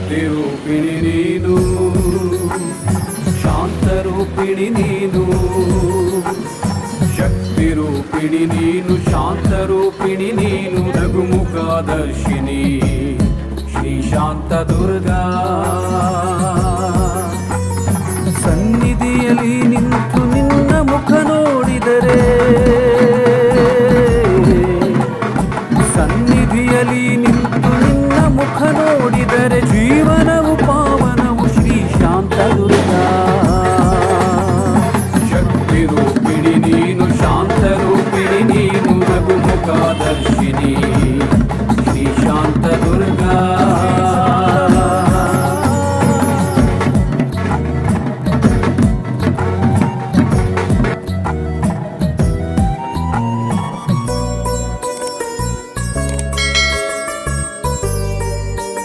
ಶಕ್ತಿರೂಪಿಣಿ ನೀನು, ಶಾಂತರೂಪಿಣಿ ನೀನು, ಶಕ್ತಿರೂಪಿಣಿ ನೀನು, ಶಾಂತರೂಪಿಣಿ ನೀನು, ರಘುಮುಖದರ್ಶಿನಿ ಶ್ರೀ ಶಾಂತ ದುರ್ಗಾ. ಸನ್ನಿಧಿಯಲ್ಲಿ ನಿಂತು ನಿನ್ನ ಮುಖ ನೋಡಿದರೆ, ಸನ್ನಿಧಿಯಲ್ಲಿ ನಿಂತು ನಿನ್ನ ಮುಖ ನೋಡಿದರೆ ಜೀವ